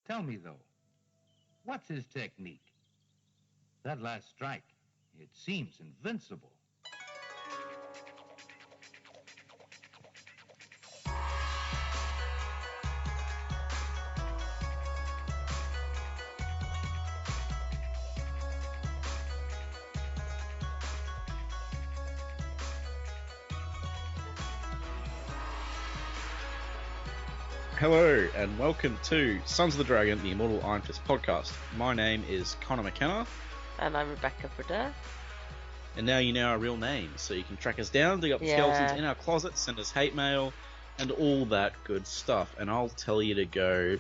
Tell me, though, what's his technique? That last strike, it seems invincible. Hello and welcome to Sons of the Dragon, the Immortal Iron Fist podcast. My name is Connor McKenna. And I'm Rebecca Brodeur. And now you know our real names, so you can track us down, dig up the skeletons in our closet, send us hate mail, and all that good stuff. And I'll tell you to go,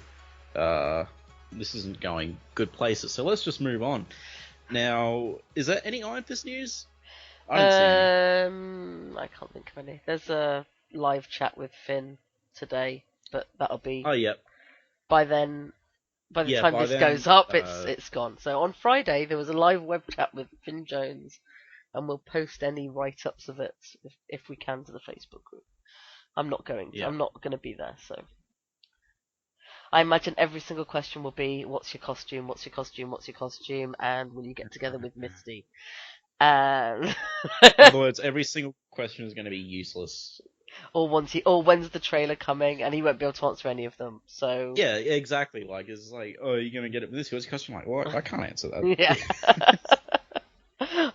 this isn't going good places, so let's just move on. Now, is there any Iron Fist news? I didn't see any. I can't think of any. There's a live chat with Finn today, but that'll be... Oh, yep. By the time this goes up, it's gone. So on Friday, there was a live web chat with Finn Jones, and we'll post any write-ups of it if we can to the Facebook group. I'm not going to be there, so... I imagine every single question will be, what's your costume, what's your costume, what's your costume, and will you get together with Misty? In other words, every single question is going to be useless. Or when's the trailer coming, and he won't be able to answer any of them. So yeah, exactly. Like it's like, oh, you're gonna get it with this. What's your costume? Like, well, I can't answer that. Yeah.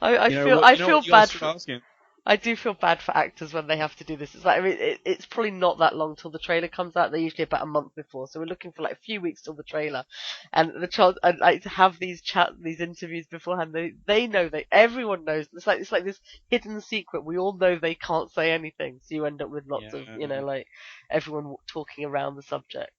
I feel bad for asking. I do feel bad for actors when they have to do this. It's like, I mean, it's probably not that long till the trailer comes out. They're usually about a month before, so we're looking for like a few weeks till the trailer. And the child, I'd like to have these interviews beforehand. They know, everyone knows. It's like this hidden secret. We all know they can't say anything, so you end up with lots of, like everyone talking around the subject.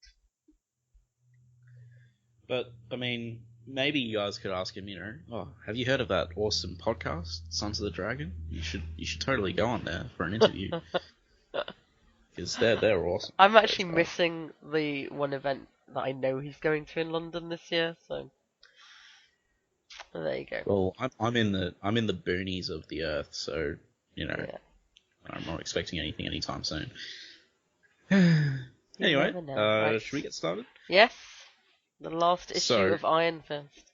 But I mean, maybe you guys could ask him, oh, have you heard of that awesome podcast, Sons of the Dragon? You should totally go on there for an interview. Because they're awesome. I'm actually missing the one event that I know he's going to in London this year, so there you go. Well, I'm in the boonies of the earth, so I'm not expecting anything anytime soon. Anyway, right. Should we get started? Yes. The last issue of Iron Fist.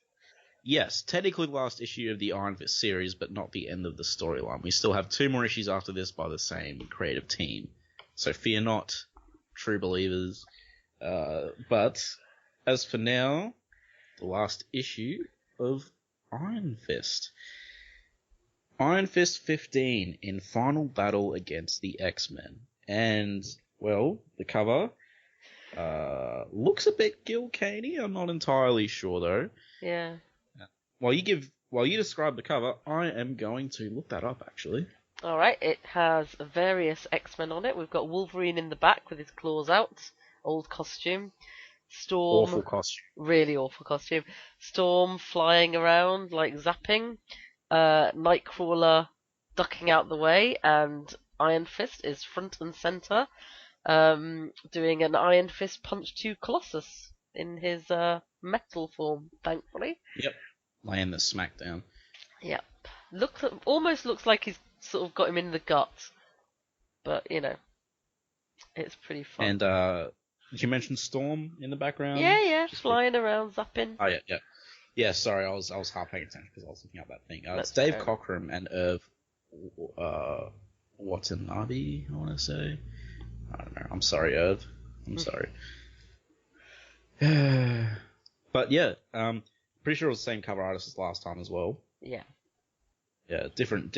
Yes, technically the last issue of the Iron Fist series, but not the end of the storyline. We still have 2 more issues after this by the same creative team. So fear not, true believers. But as for now, the last issue of Iron Fist. Iron Fist 15 in final battle against the X-Men. And, well, the cover... looks a bit Gil Caney. I'm not entirely sure though. Yeah. While you describe the cover, I am going to look that up actually. Alright, it has various X-Men on it. We've got Wolverine in the back with his claws out. Old costume. Storm. Awful costume. Really awful costume. Storm flying around, like zapping. Nightcrawler ducking out the way, and Iron Fist is front and center. Doing an Iron Fist punch to Colossus in his metal form, thankfully. Yep, laying the smackdown. Yep, almost looks like he's sort of got him in the gut, but it's pretty fun. And did you mention Storm in the background? Yeah, flying around, zapping. Oh yeah. Sorry, I was half paying attention because I was looking at that thing. It's Dave Cockrum and Irv Watanabe, I want to say. I don't know. I'm sorry, Irv. I'm sorry. But yeah, pretty sure it was the same cover artist as last time as well. Yeah. Yeah, different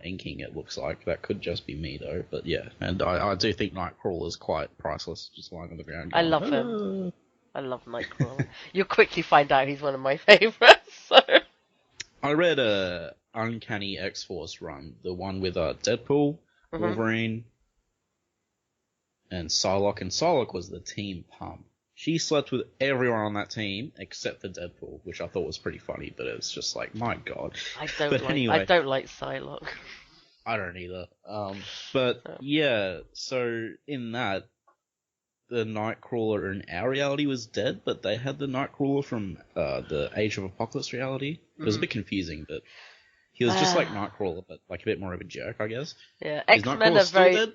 inking it looks like. That could just be me though. But yeah, and I do think Nightcrawler is quite priceless, just lying on the ground. I love him. I love Nightcrawler. You'll quickly find out he's one of my favourites. So. I read a Uncanny X-Force run, the one with Deadpool, Wolverine. And Psylocke, and Psylocke was the team pump. She slept with everyone on that team except for Deadpool, which I thought was pretty funny, but it's just like, my god. I don't like Psylocke. I don't either. Yeah, so in that, the Nightcrawler in our reality was dead, but they had the Nightcrawler from the Age of Apocalypse reality. It was a bit confusing, but he was just like Nightcrawler, but like a bit more of a jerk, I guess. Yeah, X-Men are very... dead?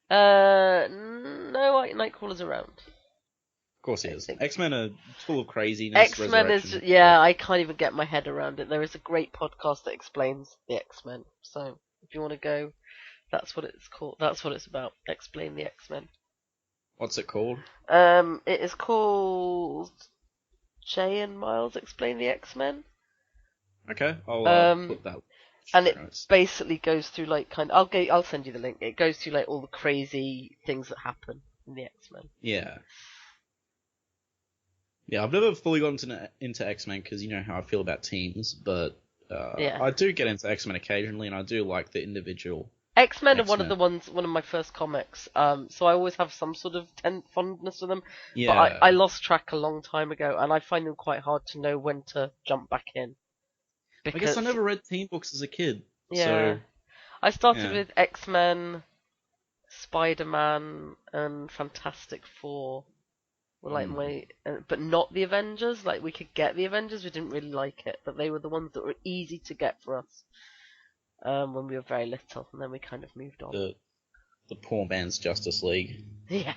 No, Nightcrawler's around. course he is. X-Men are full of craziness. X-Men is, yeah, I can't even get my head around it. There is a great podcast that explains the X-Men. So if you want to go, that's what it's called. That's what it's about. Explain the X-Men. What's it called? It is called Jay and Miles Explain the X-Men. Okay, I'll put that. And it basically goes through like I'll send you the link. It goes through like all the crazy things that happen in the X-Men. Yeah. Yeah, I've never fully gotten into X-Men because you know how I feel about teams, but I do get into X-Men occasionally, and I do like the individual. X-Men are one of my first comics, so I always have some sort of fondness for them. Yeah. But I lost track a long time ago, and I find them quite hard to know when to jump back in. I guess I never read team books as a kid. Yeah. So, I started with X-Men, Spider-Man, and Fantastic Four. Were like but not the Avengers. Like, we could get the Avengers, we didn't really like it, but they were the ones that were easy to get for us when we were very little, and then we kind of moved on. The poor man's Justice League. Yeah.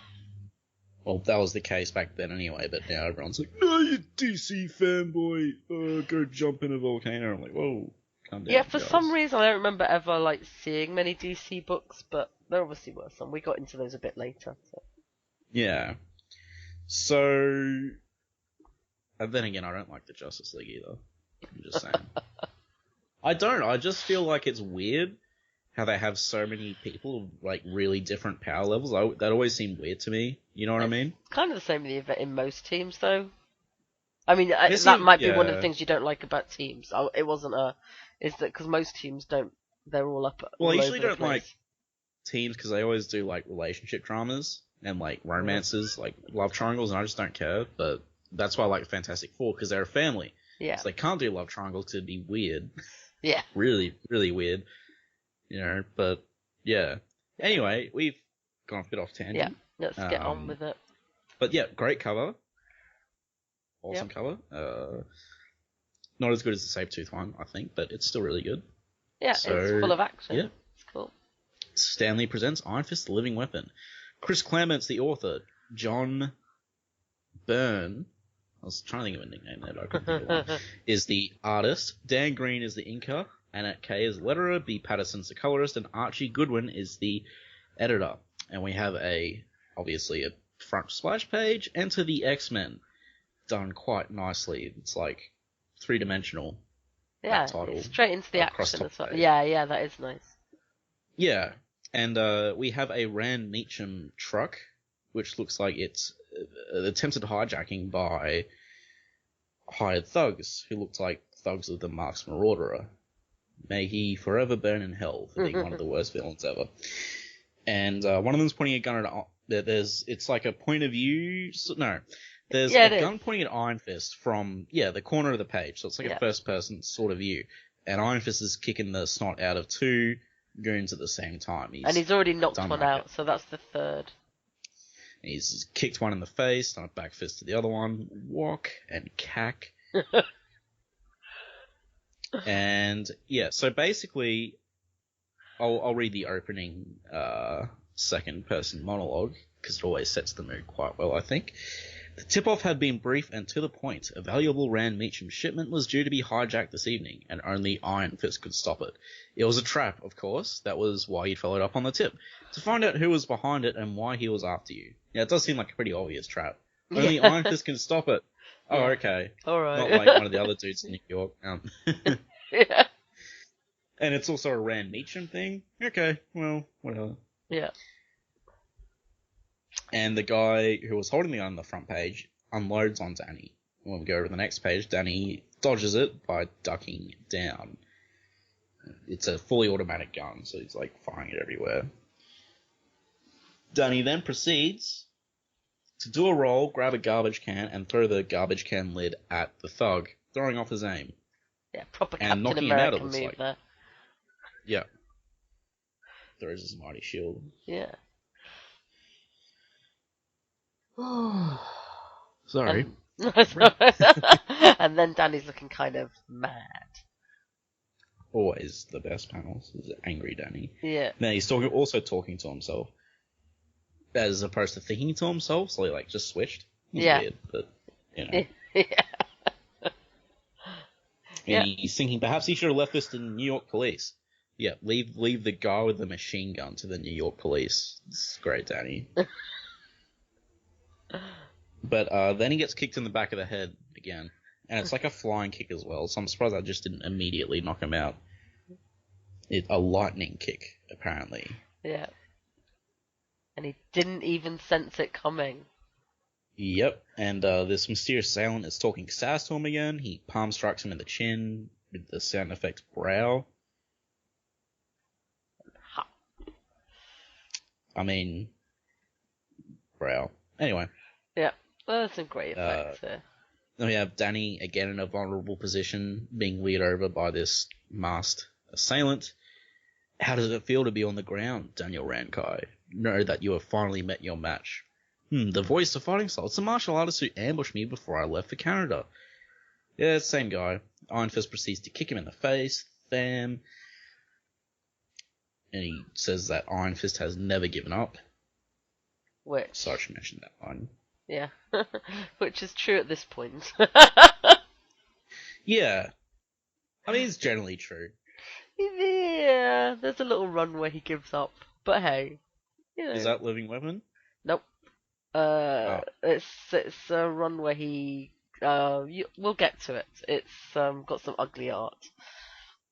Well, that was the case back then anyway, but now everyone's like, no, you DC fanboy, go jump in a volcano. I'm like, whoa, calm down. Yeah, for some reason I don't remember ever like seeing many DC books, but there obviously were some. We got into those a bit later. So. Yeah. So, and then again, I don't like the Justice League either. I'm just saying. I don't. I just feel like it's weird how they have so many people of, like, really different power levels. That always seemed weird to me. You know what I mean? It's kind of the same in most teams, though. I mean, that might be one of the things you don't like about teams. It wasn't is that because most teams don't. They're all up. Well, I usually don't like teams because they always do like relationship dramas and like romances, like love triangles, and I just don't care. But that's why I like Fantastic Four because they're a family. Yeah. So they can't do love triangles because it'd be weird. Yeah. Really, really weird. You know, but yeah. Anyway, we've gone a bit off tangent. Yeah, let's get on with it. But yeah, great cover. Awesome cover. Not as good as the Sabretooth one, I think, but it's still really good. Yeah, it's full of action. Yeah. It's cool. Stan Lee presents Iron Fist, the Living Weapon. Chris Claremont's the author. John Byrne, I was trying to think of a nickname there, but I couldn't think of one, is the artist. Dan Green is the inker. Annette Kay is the letterer. B. Patterson's the colorist. And Archie Goodwin is the editor. And we have obviously a front splash page. Enter the X-Men. Done quite nicely. It's like three-dimensional. Yeah, title, straight into the action as well. Yeah, that is nice. Yeah, and we have a Rand Meacham truck, which looks like it's attempted hijacking by hired thugs, who looked like thugs of the Marx Marauderer. May he forever burn in hell for being one of the worst villains ever. And one of them's pointing a gun at... It's like a point of view... No. There's a gun pointing at Iron Fist from, the corner of the page. So it's like a first-person sort of view. And Iron Fist is kicking the snot out of two goons at the same time. He's already knocked one out, so that's the third. He's kicked one in the face, done a back fist to the other one. Walk and cack. And, so basically, I'll read the opening second-person monologue, because it always sets the mood quite well, I think. The tip-off had been brief and to the point. A valuable Rand Meacham shipment was due to be hijacked this evening, and only Iron Fist could stop it. It was a trap, of course. That was why you'd followed up on the tip. To find out who was behind it and why he was after you. Yeah, it does seem like a pretty obvious trap. Only Iron Fist can stop it. Oh, okay. Alright. Not like one of the other dudes in New York. Yeah. And it's also a Rand Meacham thing? Okay, well, whatever. Yeah. And the guy who was holding the gun on the front page unloads on Danny. When we go over to the next page, Danny dodges it by ducking down. It's a fully automatic gun, so he's like firing it everywhere. Danny then proceeds to do a roll, grab a garbage can, and throw the garbage can lid at the thug, throwing off his aim. Yeah, proper and Captain knocking America him out, it looks move like. there. Yeah. Throws his mighty shield. Yeah. Sorry. And then Danny's looking kind of mad. Always the best panels is angry Danny. Yeah. Now he's also talking to himself, as opposed to thinking to himself. So he just switched. It's Yeah. weird, but, you know. Yeah. And he's thinking perhaps he should have left this to the New York police. Yeah, leave the guy with the machine gun to the New York police. It's great, Danny. But then he gets kicked in the back of the head again. And it's like a flying kick as well, so I'm surprised I just didn't immediately knock him out. A lightning kick, apparently. Yeah. And he didn't even sense it coming. Yep, and this mysterious assailant is talking sass to him again. He palm strikes him in the chin with the sound effect brow. Ha. I mean, brow. Anyway. Yeah, well, there's some great effects there. Then we have Danny again in a vulnerable position, being leered over by this masked assailant. How does it feel to be on the ground, Daniel Rankai? Know that you have finally met your match. The voice of fighting style. It's the martial artist who ambushed me before I left for Canada. Yeah, same guy. Iron Fist proceeds to kick him in the face. Bam. And he says that Iron Fist has never given up. Which? Sorry, I should mention that line. Yeah. Which is true at this point. Yeah. I mean, it's generally true. Yeah, there's a little run where he gives up. But hey. You know. Is that Living Weapon? Nope. It's a run where he we'll get to it. It's got some ugly art,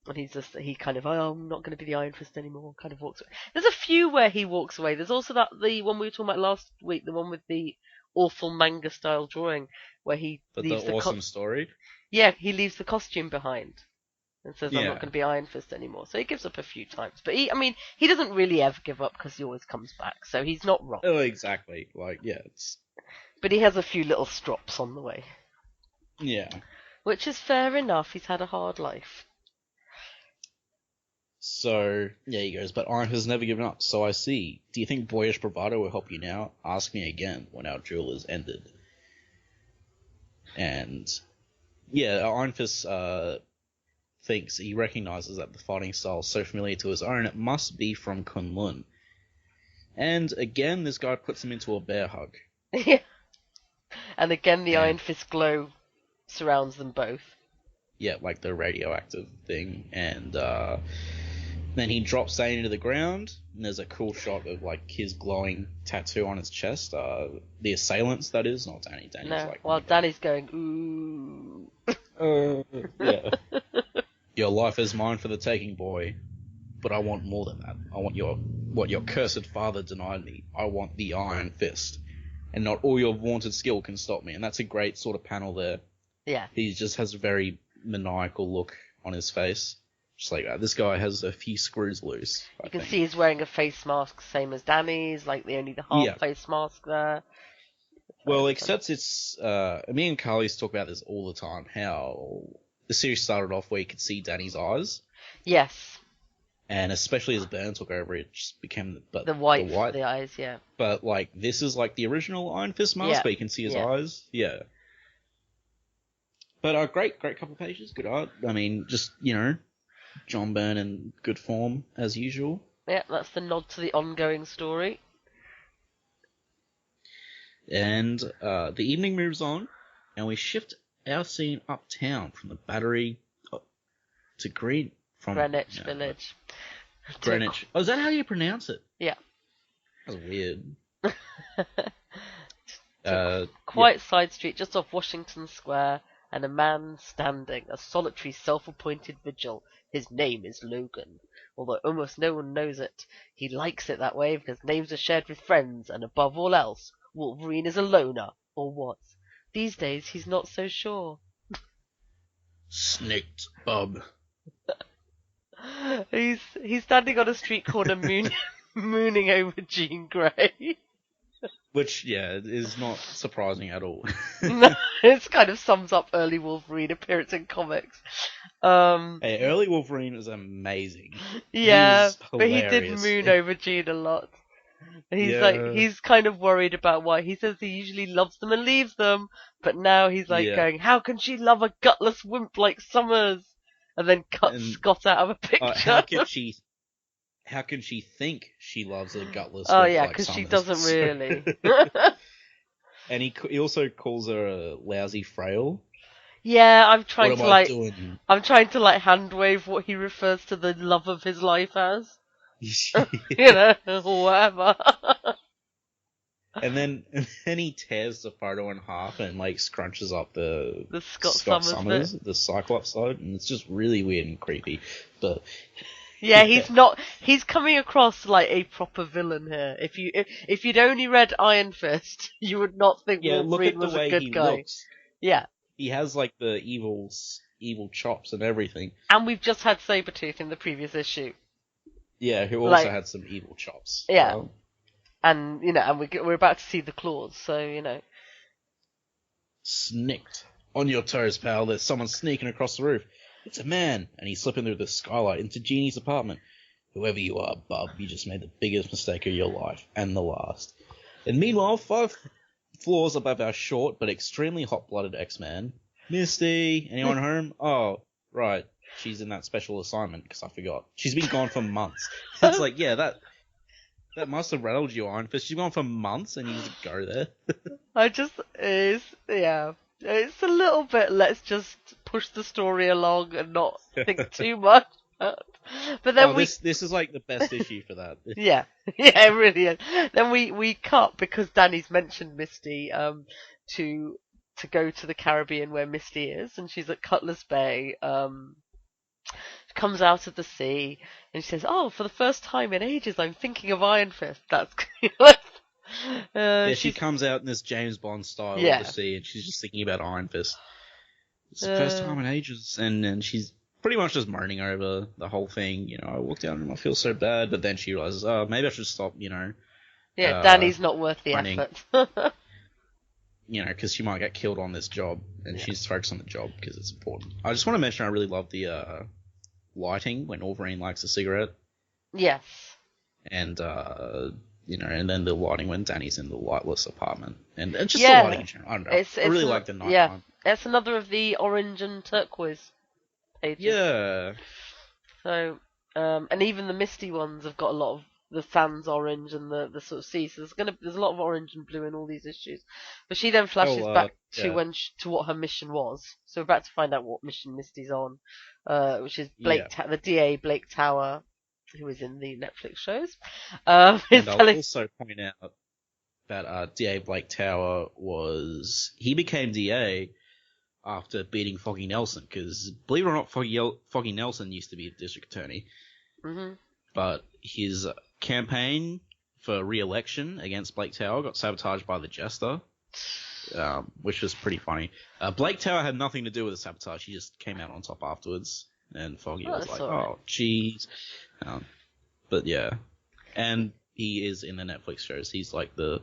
and he kind of I'm not going to be the Iron Fist anymore. Kind of walks away. There's a few where he walks away. There's also the one we were talking about last week, the one with the awful manga style drawing where he leaves the awesome story. Yeah, he leaves the costume behind. And says, I'm Yeah. not going to be Iron Fist anymore. So he gives up a few times. But he doesn't really ever give up because he always comes back. So he's not wrong. Oh, exactly. Like, yeah, it's... But he has a few little strops on the way. Yeah. Which is fair enough. He's had a hard life. So, yeah, he goes, but Iron has never given up, so I see. Do you think boyish bravado will help you now? Ask me again when our duel is ended. And, yeah, Iron Fist, thinks he recognizes that the fighting style is so familiar to his own, it must be from Kunlun. And again, this guy puts him into a bear hug. Yeah. And again, the Iron Fist glow surrounds them both. Yeah, like the radioactive thing. And then he drops Danny to the ground, and there's a cool shot of like his glowing tattoo on his chest. The assailants, that is, not Danny. Danny's no, like, well, Danny's going, ooh. Yeah. Your life is mine for the taking, boy. But I want more than that. I want what your cursed father denied me. I want the Iron Fist. And not all your vaunted skill can stop me. And that's a great sort of panel there. Yeah. He just has a very maniacal look on his face. Just like that. This guy has a few screws loose. You can see he's wearing a face mask, same as Danny's, like only the half face mask there. Well, except it's... me and Carly's talk about this all the time, how... The series started off where you could see Danny's eyes. Yes. And especially as Byrne took over, it just became the white for the eyes, yeah. But, like, this is like the original Iron Fist mask, where you can see his eyes. Yeah. But great couple of pages, good art. I mean, just, John Byrne in good form, as usual. Yeah, that's the nod to the ongoing story. And the evening moves on, and we shift our scene uptown from the Battery to Greenwich Village. Greenwich. Oh, is that how you pronounce it? Yeah. That's weird. Quiet side street just off Washington Square, and a man standing, a solitary self-appointed vigil. His name is Logan. Although almost no one knows it, he likes it that way because names are shared with friends, and above all else, Wolverine is a loner, or what? These days, he's not so sure. Snaked bub. He's standing on a street corner mooning over Jean Grey. Which, is not surprising at all. No, it kind of sums up early Wolverine appearance in comics. Hey, early Wolverine is amazing. Yeah, but he did moon over Jean a lot. He's kind of worried about why. He says he usually loves them and leaves them, but now he's going, how can she love a gutless wimp like Summers? And then cut Scott out of a picture. How can she think she loves a gutless wimp like because Summers? she doesn't really. And he also calls her a lousy frail. Yeah, I'm trying What to am I doing? I'm trying to hand wave what he refers to the love of his life as. You know, or whatever. And then he tears the photo in half and scrunches up the Scott Summers, the Cyclops side, and it's just really weird and creepy. But yeah, he's coming across like a proper villain here. If you'd only read Iron Fist, you would not think Wolverine was a good guy. Looks. Yeah. He has the evil chops and everything. And we've just had Sabretooth in the previous issue. Yeah, who also had some evil chops. Yeah. And, and we're about to see the claws, so, Snicked. On your toes, pal. There's someone sneaking across the roof. It's a man. And he's slipping through the skylight into Jeannie's apartment. Whoever you are, bub, you just made the biggest mistake of your life. And the last. And meanwhile, 5 floors above our short but extremely hot-blooded X-Man. Misty, anyone home? Oh, right. She's in that special assignment, because I forgot. She's been gone for months. It's yeah, that must have rattled you, Iron Fist. She's gone for months, and you just go there. It's a little bit, let's just push the story along and not think too much. But then this is the best issue for that. Yeah, it really is. Then we cut, because Danny's mentioned Misty, to go to the Caribbean where Misty is, and she's at Cutlass Bay, comes out of the sea, and she says, "Oh, for the first time in ages, I'm thinking of Iron Fist." That's she comes out in this James Bond style of the sea, and she's just thinking about Iron Fist. It's the first time in ages, and she's pretty much just moaning over the whole thing. I walked down and I feel so bad, but then she realizes, oh, maybe I should stop. Danny's not worth the effort. Because she might get killed on this job, and she's focused on the job because it's important. I just want to mention I really love the lighting when Wolverine likes a cigarette. Yes. And, and then the lighting when Danny's in the lightless apartment. And just the lighting in general. I don't know. I really like the night time. It's another of the orange and turquoise pages. Yeah. So, and even the Misty ones have got a lot of the sands orange and the sort of sea. So there's a lot of orange and blue in all these issues. But she then flashes back to to what her mission was. So we're about to find out what mission Misty's on, which is the DA Blake Tower, who is in the Netflix shows. And I'll also point out that DA Blake Tower he became DA after beating Foggy Nelson, because believe it or not, Foggy Nelson used to be a district attorney. Mm-hmm. But his campaign for re-election against Blake Tower got sabotaged by the Jester, which was pretty funny. Blake Tower had nothing to do with the sabotage. He just came out on top afterwards, and Foggy was like, oh, jeez. But yeah. And he is in the Netflix shows. He's the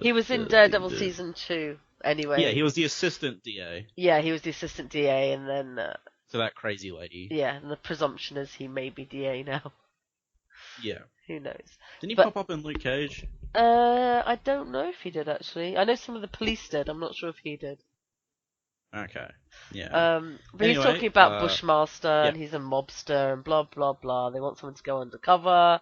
he was in Daredevil Season 2, anyway. Yeah, he was the assistant DA. Yeah, he was the assistant DA, and then... to that crazy lady. Yeah, and the presumption is he may be DA now. Yeah. Who knows? Didn't he pop up in Luke Cage? I don't know if he did, actually. I know some of the police did. I'm not sure if he did. Okay. Yeah. But anyway, he's talking about Bushmaster, and he's a mobster, and blah, blah, blah. They want someone to go undercover.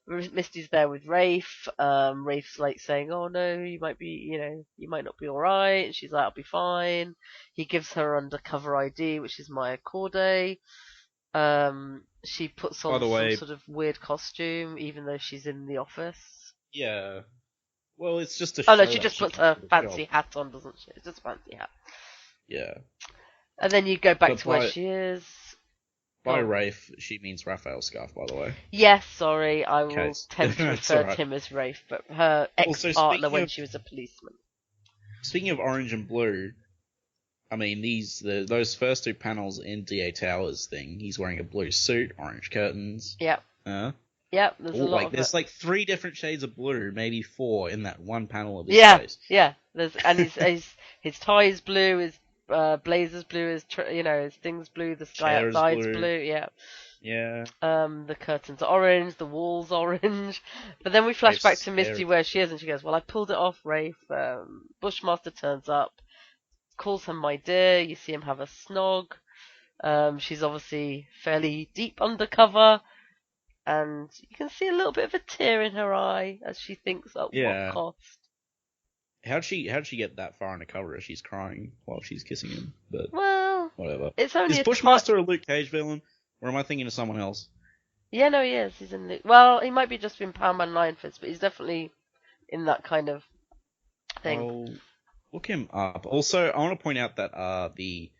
Misty's there with Rafe. Rafe's saying, "Oh no, you might not be alright." And she's like, "I'll be fine." He gives her undercover ID, which is Maya Corday. She puts on some sort of weird costume, even though she's in the office. Yeah. Well, it's just a. Oh no, she just puts her fancy hat on, doesn't she? It's just a fancy hat. Yeah. And then you go back to where she is. By Rafe, she means Raphael Scarf, by the way. Yes, sorry, I will tend to refer to him as Rafe, but her ex-partner when she was a policeman. Speaking of orange and blue, I mean, those first 2 panels in DA Tower's thing, he's wearing a blue suit, orange curtains. Yep. Yep, there's a lot of there's 3 different shades of blue, maybe 4 in that one panel of his face. Yeah, and his tie is blue, his blazer's blue, his thing's blue, the sky outside's blue. Yeah. The curtains are orange, the walls orange. But then we flash back to Misty where she is, and she goes, "Well, I pulled it off, Rafe." Bushmaster turns up, calls her my dear. You see him have a snog. She's obviously fairly deep undercover. and you can see a little bit of a tear in her eye as she thinks at what cost. How'd she get that far undercover if she's crying while she's kissing him? But well, whatever. It's only is Bushmaster a Luke Cage villain, or am I thinking of someone else? Yeah, no, he is. He's in Luke. Well, he might be just in Power Man Iron Fist, but he's definitely in that kind of thing. I'll look him up. Also, I want to point out that the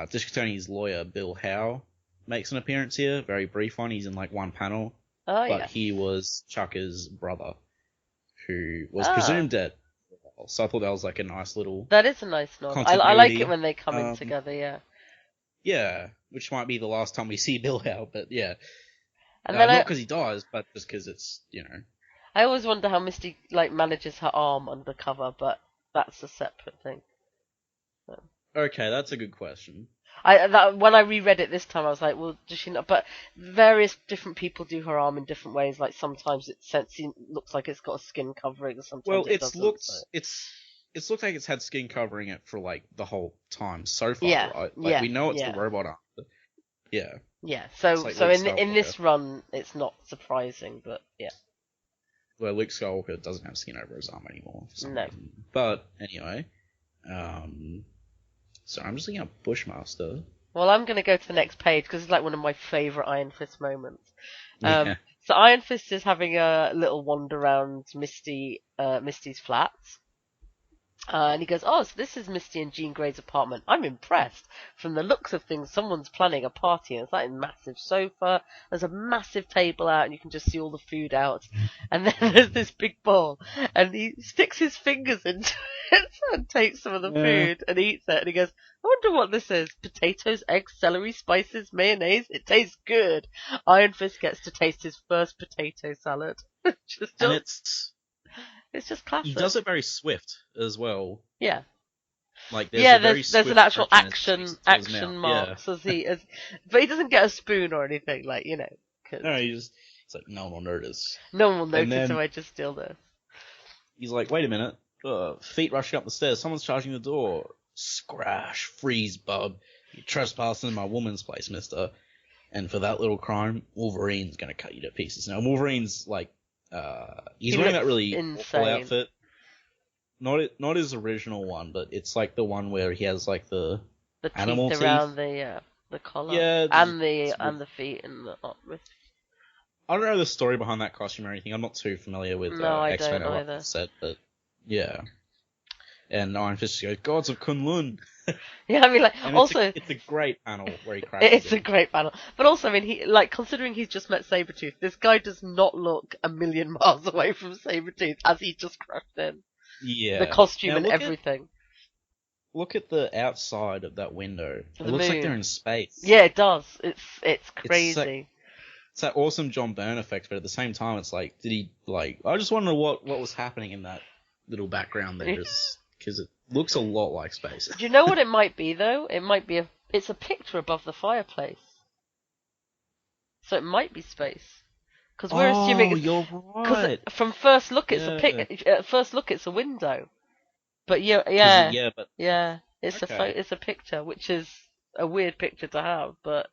District Attorney's lawyer, Bill Howe, makes an appearance here. Very brief one. He's in like one panel. Oh, but he was Chaka's brother, who was presumed dead. So I thought that was like a nice little... That is a nice nod. I like it when they come in together, yeah. Yeah, which might be the last time we see Bill Howe, but yeah. And then not because he dies, but just because it's, I always wonder how Misty manages her arm undercover, but that's a separate thing. So. Okay, that's a good question. When I reread it this time, I was like, well, does she not? But various different people do her arm in different ways. Like sometimes it looks like it's got a skin covering, or sometimes it's looked like it's had skin covering it for like the whole time so far, right? Like we know it's the robot arm, but yeah. Yeah. So in this run, it's not surprising, but yeah. Well, Luke Skywalker doesn't have skin over his arm anymore. For some no. reason. But anyway, so I'm just looking at Bushmaster. Well, I'm going to go to the next page because it's like one of my favourite Iron Fist moments. Yeah. So Iron Fist is having a little wander around Misty's flats. And he goes, oh, so this is Misty and Jean Grey's apartment. I'm impressed. From the looks of things, someone's planning a party. And it's like a massive sofa. There's a massive table out, and you can just see all the food out. And then there's this big bowl. And he sticks his fingers into it and takes some of the food and eats it. And he goes, I wonder what this is. Potatoes, eggs, celery, spices, mayonnaise. It tastes good. Iron Fist gets to taste his first potato salad. It's just classic. He does it very swift as well. Yeah. Like there's an actual action marks but he doesn't get a spoon or anything, No, it's like no one will notice. No one will notice if I just steal this. He's like, wait a minute, feet rushing up the stairs. Someone's charging the door. Scrash, freeze, bub. You're trespassing in my woman's place, mister. And for that little crime, Wolverine's gonna cut you to pieces. Now Wolverine's like. He's wearing that really awful outfit. Not his original one, but it's like the one where he has like the animal teeth around the collar, and the feet and the wrist. I don't know the story behind that costume or anything. I'm not too familiar with X-Men or what set, but yeah. And Iron Fist goes, Gods of Kunlun. Yeah, I mean, it's a great panel where he crashes. It's a great panel, but also, I mean, considering he's just met Sabretooth, this guy does not look a million miles away from Sabretooth as he just crashed in. Yeah, the costume and everything. Look at the outside of that window. It looks like they're in space. Yeah, it does. It's crazy. It's that awesome John Byrne effect, but at the same time, it's like, did he I just wonder what was happening in that little background there, because it looks a lot like space. Do you know what it might be though? It might be it's a picture above the fireplace, so it might be space. Because we're assuming you're right. Because from first look, it's at first look, it's a window. But it's a picture, which is a weird picture to have. But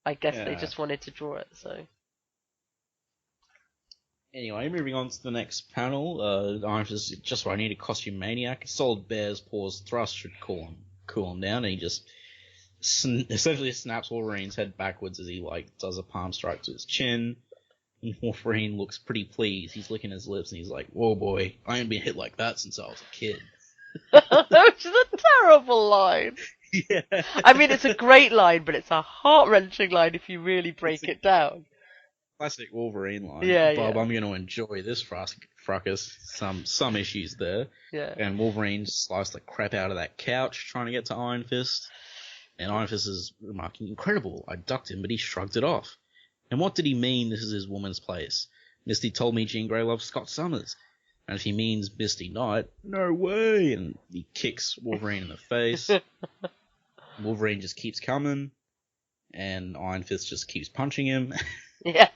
I guess they just wanted to draw it. So anyway, moving on to the next panel. I'm just what I need, a costume maniac. A solid bear's paws thrust should cool him down, and he just essentially snaps Wolverine's head backwards as he does a palm strike to his chin. And Wolverine looks pretty pleased. He's licking his lips and he's like, "Whoa, boy, I ain't been hit like that since I was a kid." Which is a terrible line. Yeah. I mean, it's a great line, but it's a heart-wrenching line if you really break it down. Classic Wolverine line. Yeah, Bob, I'm going to enjoy this fracas. Some issues there. Yeah. And Wolverine sliced the crap out of that couch trying to get to Iron Fist. And Iron Fist is remarking, "Incredible, I ducked him, but he shrugged it off. And what did he mean this is his woman's place? Misty told me Jean Grey loves Scott Summers. And if he means Misty Knight, no way!" And he kicks Wolverine in the face. Wolverine just keeps coming. And Iron Fist just keeps punching him. Yeah.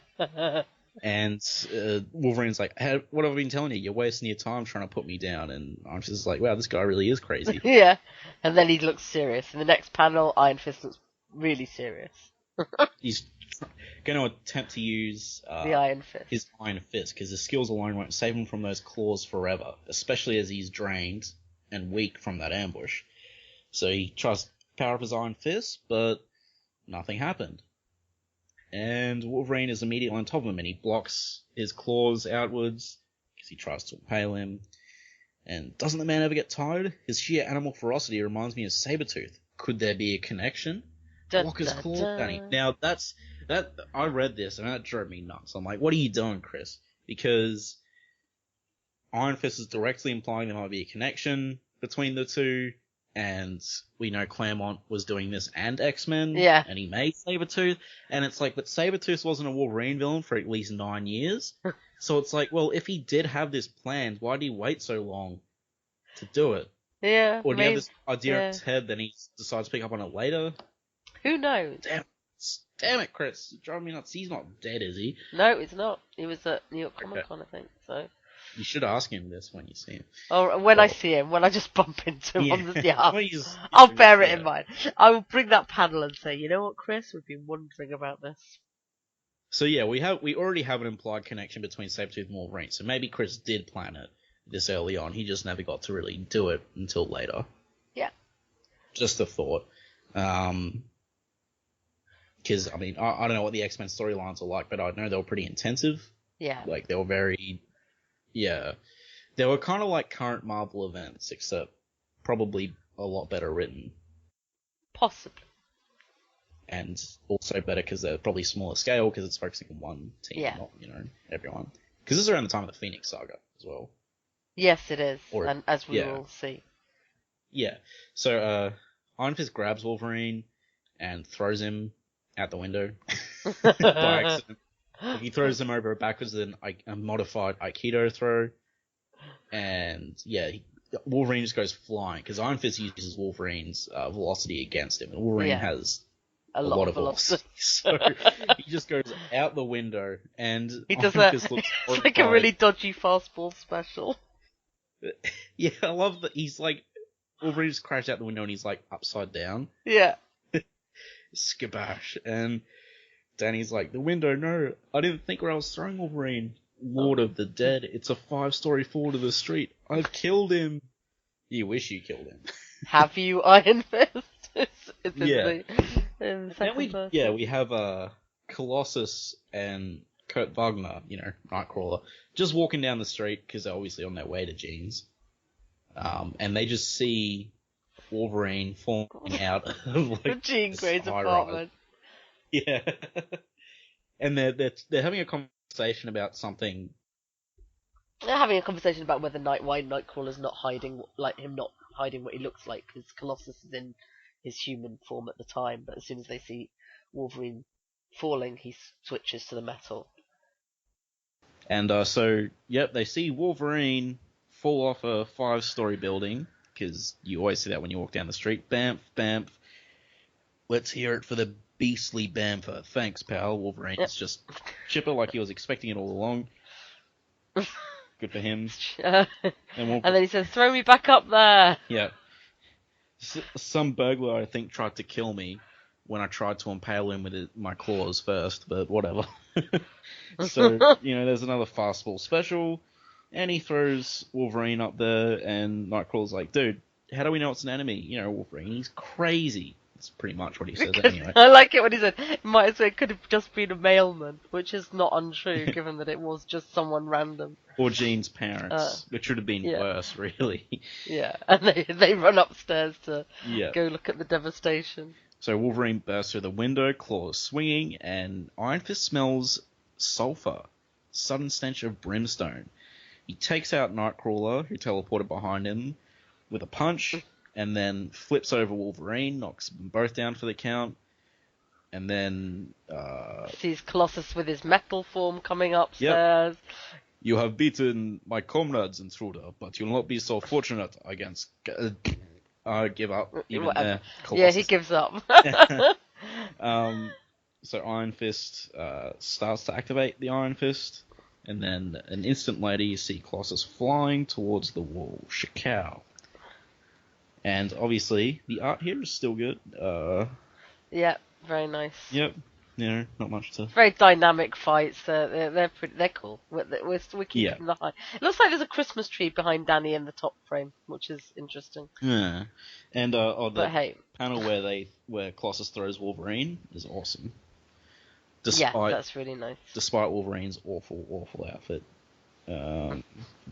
And Wolverine's like, "Hey, what have I been telling you? You're wasting your time trying to put me down." And Iron Fist is like, "Wow, this guy really is crazy." Yeah. And then he looks serious. In the next panel, Iron Fist looks really serious. going to attempt to use the Iron Fist. His Iron Fist, because his skills alone won't save him from those claws forever, especially as he's drained and weak from that ambush. So he tries to power up his Iron Fist, but nothing happened. And Wolverine is immediately on top of him, and he blocks his claws outwards because he tries to impale him. And doesn't the man ever get tired? His sheer animal ferocity reminds me of Sabretooth. Could there be a connection? Block his claws, Danny. Now, I read this, and that drove me nuts. I'm like, what are you doing, Chris? Because Iron Fist is directly implying there might be a connection between the two, and we know Claremont was doing this and X-Men, and he made Sabretooth, and it's like, but Sabretooth wasn't a Wolverine villain for at least 9 years, so it's like, well, if he did have this planned, why did he wait so long to do it? Yeah, or do you have this idea in his head, then he decides to pick up on it later? Who knows? Damn it, Chris. You're driving me nuts. He's not dead, is he? No, he's not. He was at New York Comic Con, I think, so... You should ask him this when you see him. Or when I see him, when I just bump into him on the yard. I'll bear it in mind. I will bring that panel and say, you know what, Chris? We've been wondering about this. So yeah, we already have an implied connection between Sabretooth and Wolverine, so maybe Chris did plan it this early on. He just never got to really do it until later. Yeah. Just a thought. Because, I mean, I don't know what the X-Men storylines are like, but I know they were pretty intensive. Yeah. Like, they were very... Yeah. They were kind of like current Marvel events, except probably a lot better written. Possibly. And also better because they're probably smaller scale, because it's focusing on one team, not, everyone. Because this is around the time of the Phoenix Saga as well. Yes, it is, and as we will see. Yeah. So, Iron Fist grabs Wolverine and throws him out the window by accident. He throws him over backwards with a modified Aikido throw. And, Wolverine just goes flying, because Iron Fist uses Wolverine's velocity against him, and Wolverine has a lot of velocity. So he just goes out the window, and he does it's like a really dodgy fastball special. Yeah, I love that he's like, Wolverine just crashed out the window and he's like upside down. Yeah. Skabash. And Danny's like, the window, no, I didn't think where I was throwing Wolverine. Lord of the Dead, it's a 5-story fall to the street. I've killed him. You wish you killed him. Have you, Iron Fist? It's in the second verse. Yeah, we have Colossus and Kurt Wagner, Nightcrawler, just walking down the street, because they're obviously on their way to Jeans. And they just see Wolverine falling out of like Jean Grey's apartment. Yeah. And they're having a conversation about something. They're having a conversation about why Nightcrawler's not hiding, like him not hiding what he looks like, because Colossus is in his human form at the time, but as soon as they see Wolverine falling, he switches to the metal. And they see Wolverine fall off a 5-story building, because you always see that when you walk down the street. Bamf, bamf. Let's hear it for the beastly bamfer. Thanks, pal. Wolverine is just chipper like he was expecting it all along. Good for him. And then he says, throw me back up there! Yeah. Some burglar, I think, tried to kill me when I tried to impale him with my claws first, but whatever. So, there's another fastball special, and he throws Wolverine up there, and Nightcrawler's like, dude, how do we know it's an enemy? Wolverine, he's crazy. That's pretty much what he says anyway. I like it when he said, it could have just been a mailman, which is not untrue, given that it was just someone random. Or Jean's parents, which would have been worse, really. Yeah, and they run upstairs to go look at the devastation. So Wolverine bursts through the window, claws swinging, and Iron Fist smells sulfur, sudden stench of brimstone. He takes out Nightcrawler, who teleported behind him, with a punch, and then flips over Wolverine, knocks them both down for the count, and then... sees Colossus with his metal form coming upstairs. Yep. You have beaten my comrades, intruder, but you'll not be so fortunate against... I give up. Even there. Yeah, he gives up. So Iron Fist starts to activate the Iron Fist, and then an instant later you see Colossus flying towards the wall. Shakao. And obviously, the art here is still good. Yeah, very nice. Yep. not much to... Very dynamic fights. They're cool. We're keeping the high. It looks like there's a Christmas tree behind Danny in the top frame, which is interesting. Yeah. And the panel where Colossus throws Wolverine is awesome. That's really nice. Despite Wolverine's awful outfit.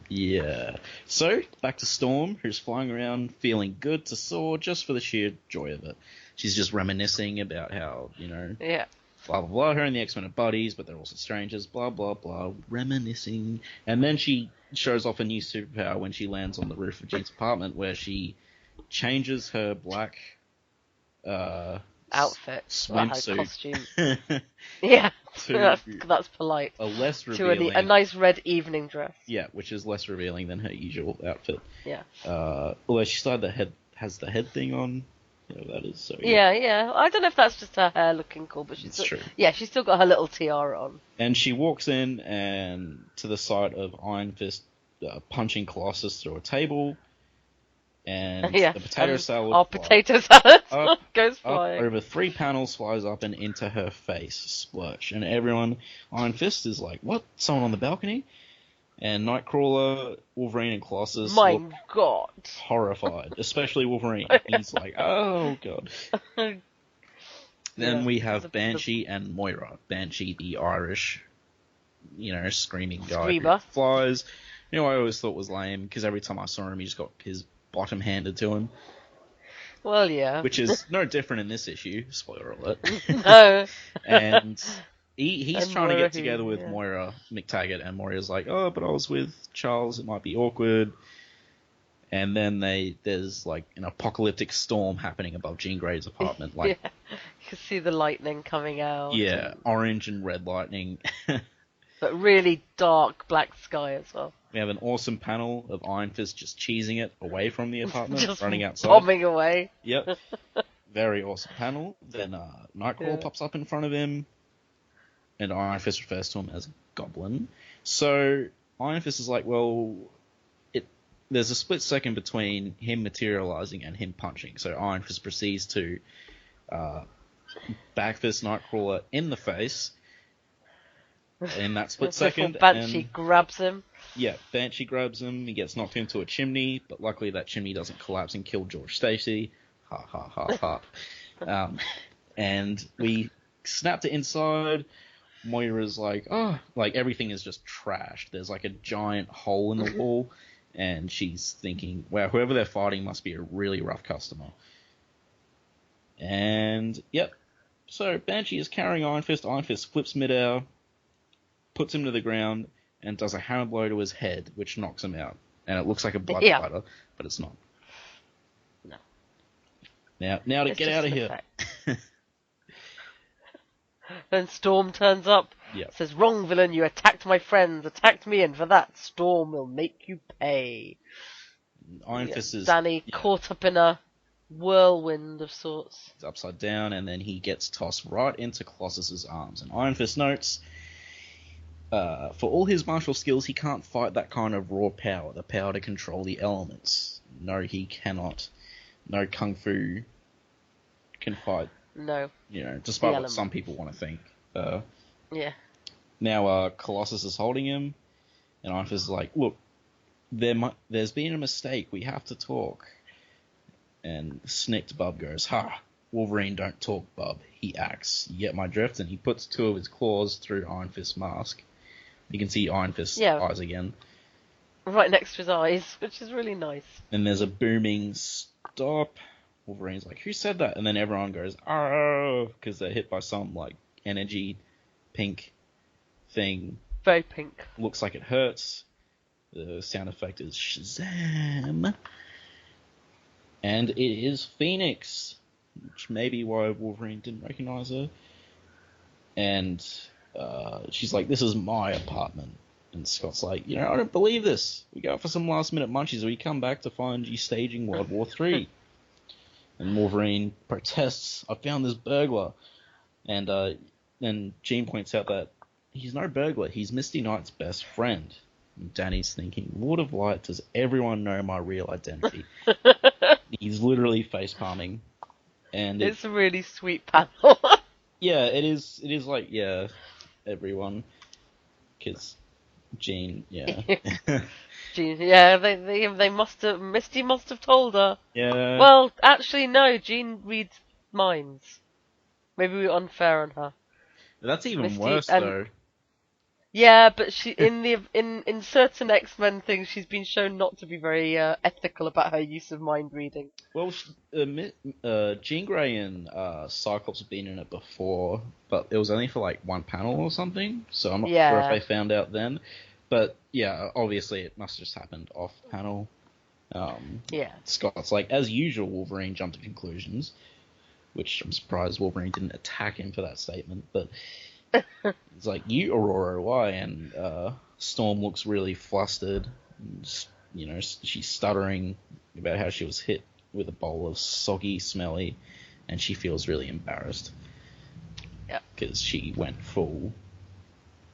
Yeah. So, back to Storm, who's flying around feeling good to soar just for the sheer joy of it. She's just reminiscing about how, Yeah. blah, blah, blah, her and the X-Men are buddies, but they're also strangers, blah, blah, blah, reminiscing. And then she shows off a new superpower when she lands on the roof of Jean's apartment, where she changes her black outfit, swimsuit, costume. Yeah, that's polite. A less revealing, a nice red evening dress. Yeah, which is less revealing than her usual outfit. Yeah. Although she has the head thing on. That is so. Yeah. I don't know if that's just her hair looking cool, but she's still got her little tiara on. And she walks in and to the sight of Iron Fist punching Colossus through a table. And the potato salad. Our potato salad goes flying. Over 3 panels, flies up and into her face. Splurch. And everyone, Iron Fist is like, what? Someone on the balcony? And Nightcrawler, Wolverine, and Colossus My look God. horrified. Especially Wolverine. He's like, oh, God. Then we have Banshee and Moira. Banshee, the Irish, screaming guy who flies. I always thought was lame, because every time I saw him, he just got his bottom handed to him. Well, yeah. Which is no different in this issue. Spoiler alert. No. And he's trying to get together with Moira McTaggart, and Moira's like, oh, but I was with Charles, it might be awkward. And then there's like an apocalyptic storm happening above Jean Grey's apartment. Like, you can see the lightning coming out. Yeah, orange and red lightning. But really dark black sky as well. We have an awesome panel of Iron Fist just cheesing it away from the apartment, just running outside. Bombing away. Yep. Very awesome panel. Then Nightcrawler pops up in front of him, and Iron Fist refers to him as Goblin. So Iron Fist is like, well, there's a split second between him materializing and him punching. So Iron Fist proceeds to backfist Nightcrawler in the face. In that split second, Banshee grabs him. Yeah, Banshee grabs him. He gets knocked into a chimney, but luckily that chimney doesn't collapse and kill George Stacy. Ha ha ha ha. And we snap to inside. Moira's like, oh, like everything is just trashed. There's like a giant hole in the wall, and she's thinking, wow, whoever they're fighting must be a really rough customer. And yep, so Banshee is carrying Iron Fist. Iron Fist flips midair, puts him to the ground, and does a hammer blow to his head, which knocks him out. And it looks like a blood splatter, but it's not. No. Now to get out of here. Then Storm turns up. Yep. Says, wrong villain, you attacked my friends, attacked me, and for that, Storm will make you pay. Iron Fist is... Danny caught up in a whirlwind of sorts. He's upside down, and then he gets tossed right into Colossus's arms. And Iron Fist notes... for all his martial skills, he can't fight that kind of raw power, the power to control the elements. No, he cannot. No kung fu can fight. No. Despite what some people want to think. Yeah. Now, Colossus is holding him, and Iron Fist is like, look, there's been a mistake, we have to talk. And snicked Bub goes, ha, Wolverine don't talk, Bub, he acts. You get my drift? And he puts 2 of his claws through Iron Fist's mask. You can see Iron Fist's eyes again. Right next to his eyes, which is really nice. And there's a booming stop. Wolverine's like, who said that? And then everyone goes, oh, because they're hit by some, like, energy pink thing. Very pink. Looks like it hurts. The sound effect is Shazam. And it is Phoenix, which may be why Wolverine didn't recognize her. And she's like, this is my apartment. And Scott's like, I don't believe this. We go out for some last-minute munchies, or we come back to find you staging World War III. And Wolverine protests, I found this burglar. And then Jean points out that he's no burglar, he's Misty Knight's best friend. And Danny's thinking, Lord of Light, does everyone know my real identity? He's literally face-palming. And it's a really sweet panel. Yeah, it is. It is like everyone, because Jean, yeah. Jean, yeah, they must have. Misty must have told her. Yeah. Well, actually, no. Jean reads minds. Maybe we were unfair on her. That's even Misty worse, and though. yeah, but she in certain X-Men things, she's been shown not to be very ethical about her use of mind reading. Well, Jean Grey and Cyclops have been in it before, but it was only for like one panel or something, so I'm not sure if they found out then. But yeah, obviously it must have just happened off panel. Scott's like, as usual, Wolverine jumped to conclusions, which I'm surprised Wolverine didn't attack him for that statement, but it's like, you, Aurora, why? And Storm looks really flustered. And, you know, she's stuttering about how she was hit with a bowl of soggy, smelly, and she feels really embarrassed. Yeah. Because she went full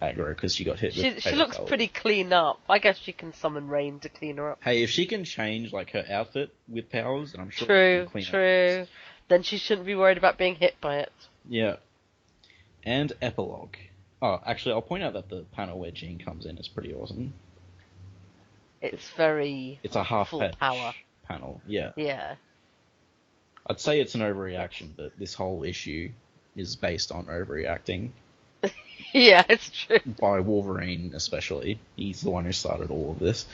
aggro because she got hit with She looks pretty clean up. I guess she can summon rain to clean her up. Hey, if she can change like her outfit with powers, then I'm sure True, she can clean true. up. Then she shouldn't be worried about being hit by it. Yeah. And epilogue. Oh, actually, I'll point out that the panel where Jean comes in is pretty awesome. It's a half full power panel. Yeah. Yeah. I'd say it's an overreaction, but this whole issue is based on overreacting. Yeah, it's true. By Wolverine, especially. He's the one who started all of this.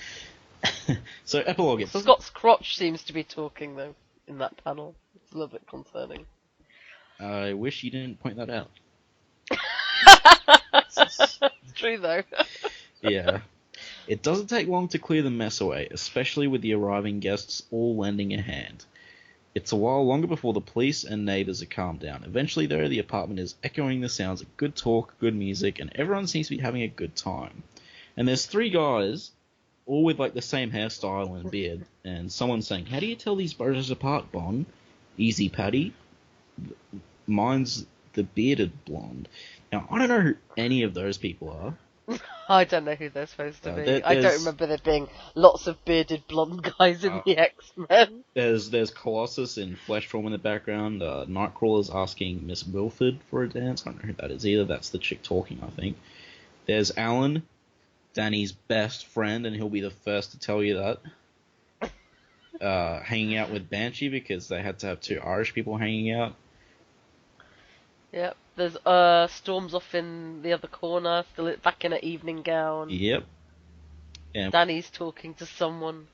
So, epilogue is... Scott's crotch seems to be talking, though, in that panel. It's a little bit concerning. I wish you didn't point that out. It's true, though. Yeah. It doesn't take long to clear the mess away, especially with the arriving guests all lending a hand. It's a while longer before the police and neighbours are calmed down. Eventually, though, the apartment is echoing the sounds of good talk, good music, and everyone seems to be having a good time. And there's three guys, all with like the same hairstyle and beard, and someone's saying, "How do you tell these brothers apart, Bon?" "Easy, Paddy. Mine's the bearded blonde." Now, I don't know who any of those people are. I don't know who they're supposed to be. I don't there's- remember there being lots of bearded blonde guys in the X-Men. There's Colossus in flesh form in the background. Nightcrawler's asking Miss Wilford for a dance. I don't know who that is either. That's the chick talking, I think. There's Alan, Danny's best friend, and he'll be the first to tell you that. Hanging out with Banshee because they had to have two Irish people hanging out. Yep. There's Storm's off in the other corner, still back in her evening gown. Yep. And Danny's talking to someone.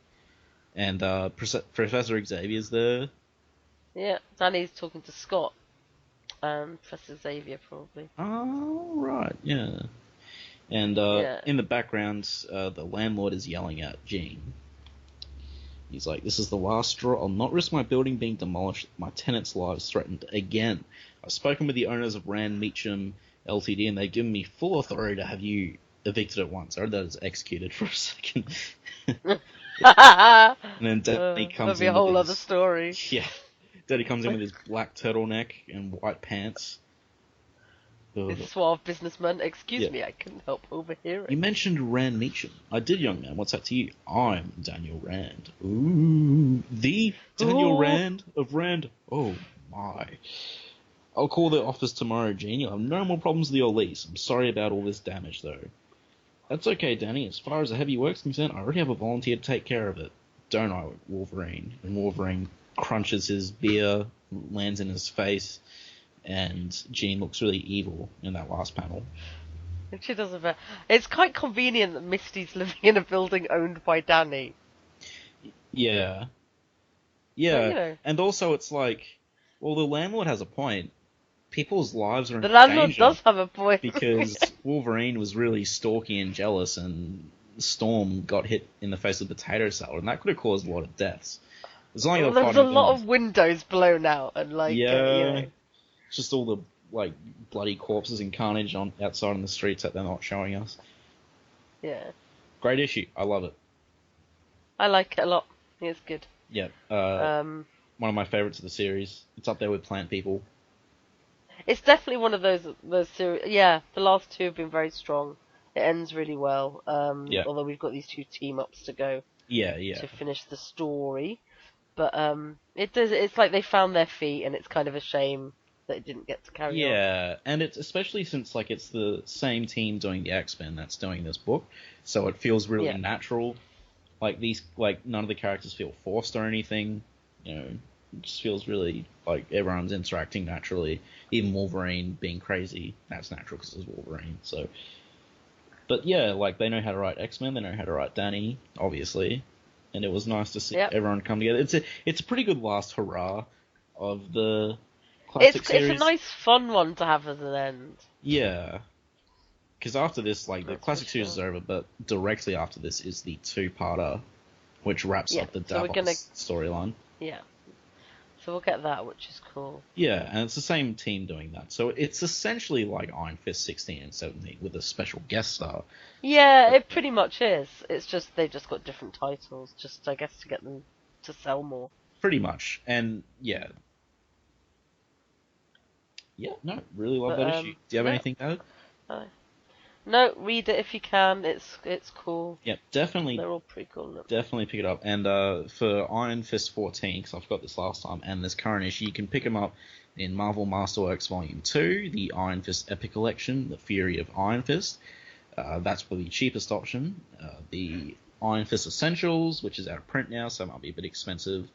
And Professor Xavier's there. Yeah, Danny's talking to Scott. Professor Xavier, probably. Oh, right, yeah. And in the background, the landlord is yelling at Jean. He's like, "This is the last straw. I'll not risk my building being demolished. My tenants' lives threatened again. I've spoken with the owners of Rand Meacham Ltd, and they've given me full authority to have you evicted at once." I heard that as executed for a second. And then Danny comes that'll be a whole other story. Yeah. Danny comes in with his black turtleneck and white pants. This suave businessman. Excuse me, I couldn't help overhearing. "You mentioned Rand Meacham." "I did, young man. What's that to you?" "I'm Daniel Rand." "Ooh, the Daniel Rand of Rand. Oh my. I'll call the office tomorrow, Jean. You'll have no more problems with your lease. I'm sorry about all this damage, though." "That's okay, Danny. As far as the heavy work's concerned, I already have a volunteer to take care of it." "Don't I, Wolverine?" And Wolverine crunches his beer, lands in his face, and Jean looks really evil in that last panel. She doesn't. It's quite convenient that Misty's living in a building owned by Danny. Yeah. Yeah, well, you know. And also it's like, well, the landlord has a point. People's lives are in danger. The landlord does have a point. Because Wolverine was really stalky and jealous, and Storm got hit in the face with a potato salad, and that could have caused a lot of deaths. It's like there was a lot of windows blown out, and like, you know. Just all the like bloody corpses and carnage outside on the streets that they're not showing us. Yeah. Great issue. I love it. I like it a lot. It's good. Yeah. One of my favorites of the series. It's up there with Plant People. It's definitely one of those series. Yeah, the last two have been very strong. It ends really well. Although we've got these two team ups to go. Yeah. To finish the story, but it does. It's like they found their feet, and it's kind of a shame that it didn't get to carry on. Yeah, and it's especially since like it's the same team doing the X-Men that's doing this book, so it feels really natural. Like none of the characters feel forced or anything. You know, it just feels really like everyone's interacting naturally. Even Wolverine being crazy, that's natural because it's Wolverine. So, but yeah, like they know how to write X-Men, they know how to write Danny, obviously, and it was nice to see everyone come together. It's a pretty good last hurrah of the classic series. It's a nice, fun one to have as an end. Yeah. Because after this, like, the classic series is over, but directly after this is the two-parter, which wraps up the Davos storyline. Yeah. So we'll get that, which is cool. Yeah, and it's the same team doing that. So it's essentially like Iron Fist 16 and 17 with a special guest star. Yeah, it pretty much is. It's just they just got different titles, just, I guess, to get them to sell more. Pretty much. And, yeah. Yeah, no, really love that issue. Do you have anything to add? No, read it if you can. It's cool. Yep, definitely. They're all pretty cool. Definitely pick it up. And for Iron Fist 14, because I forgot this last time, and this current issue, you can pick them up in Marvel Masterworks Volume 2, the Iron Fist Epic Collection, The Fury of Iron Fist. That's probably the cheapest option. The Iron Fist Essentials, which is out of print now, so it might be a bit expensive.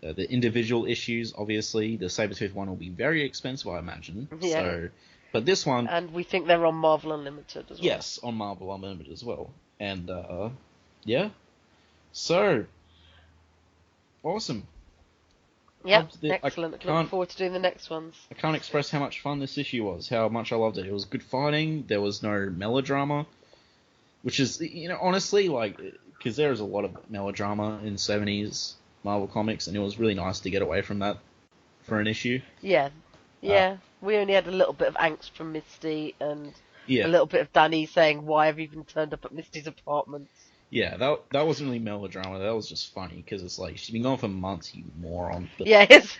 The individual issues, obviously. The Sabretooth one will be very expensive, I imagine. Yeah. So, but this one... And we think they're on Marvel Unlimited as well. Yes, on Marvel Unlimited as well. And, yeah. So, awesome. Yep, excellent. Looking forward to doing the next ones. I can't express how much fun this issue was, how much I loved it. It was good fighting, there was no melodrama, which is, you know, honestly, like, because there was a lot of melodrama in 70s Marvel Comics, and it was really nice to get away from that for an issue. Yeah. We only had a little bit of angst from Misty and a little bit of Danny saying, why have you even turned up at Misty's apartment? Yeah, that wasn't really melodrama. That was just funny because it's like she's been gone for months, you moron. But, his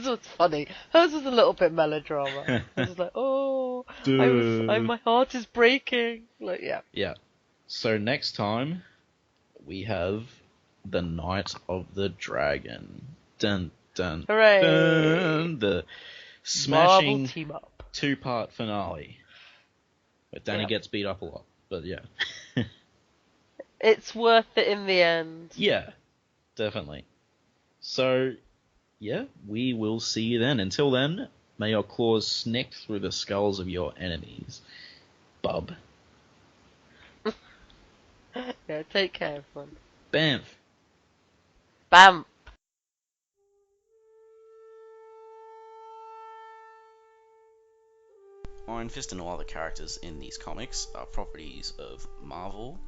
was funny. Hers was a little bit melodrama. It was like, oh, my heart is breaking. Like, yeah. So next time we have the Night of the Dragon. Dun dun. Hooray! Dun, the smashing team up 2-part finale. But Danny gets beat up a lot. But yeah. It's worth it in the end. Yeah, definitely. So, yeah, we will see you then. Until then, may your claws snick through the skulls of your enemies. Bub. Yeah, take care, everyone. Bamf. Bam. Iron Fist and all other characters in these comics are properties of Marvel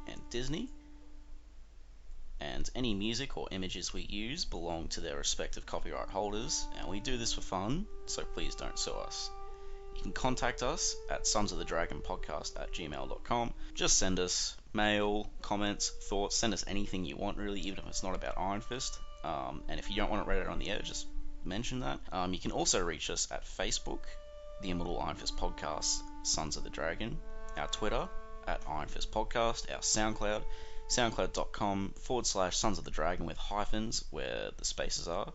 and Disney, and any music or images we use belong to their respective copyright holders, and we do this for fun, so please don't sue us. You can contact us at sonsofthedragonpodcast@gmail.com. Just send us mail, comments, thoughts, send us anything you want really, even if it's not about Iron Fist. And if you don't want it read out on the air, just mention that. You can also reach us at Facebook, the Immortal Iron Fist Podcast, Sons of the Dragon, our Twitter, at Iron Fist Podcast, our SoundCloud, soundcloud.com/Sons of the Dragon with hyphens where the spaces are,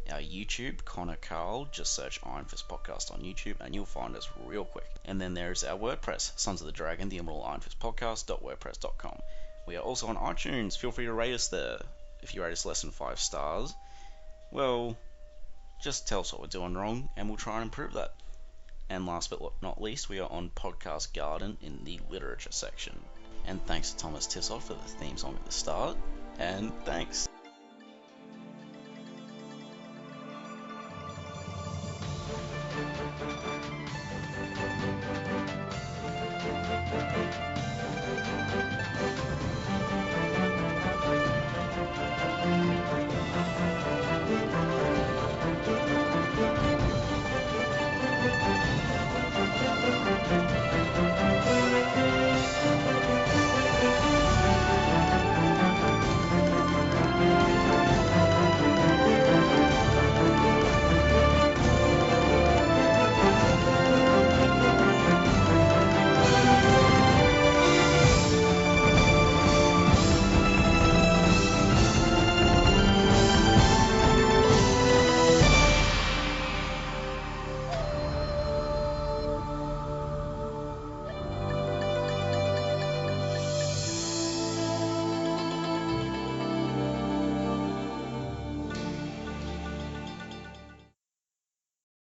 our YouTube, Connor Carl, just search Iron Fist Podcast on YouTube and you'll find us real quick. And then there's our WordPress, Sons of the Dragon, the Immortal Iron Fist Podcast.wordpress.com. We are also on iTunes, feel free to rate us there. If you rate us less than 5 stars, well, just tell us what we're doing wrong and we'll try and improve that. And last but not least, we are on Podcast Garden in the literature section. And thanks to Thomas Tissoff for the theme song at the start. And thanks.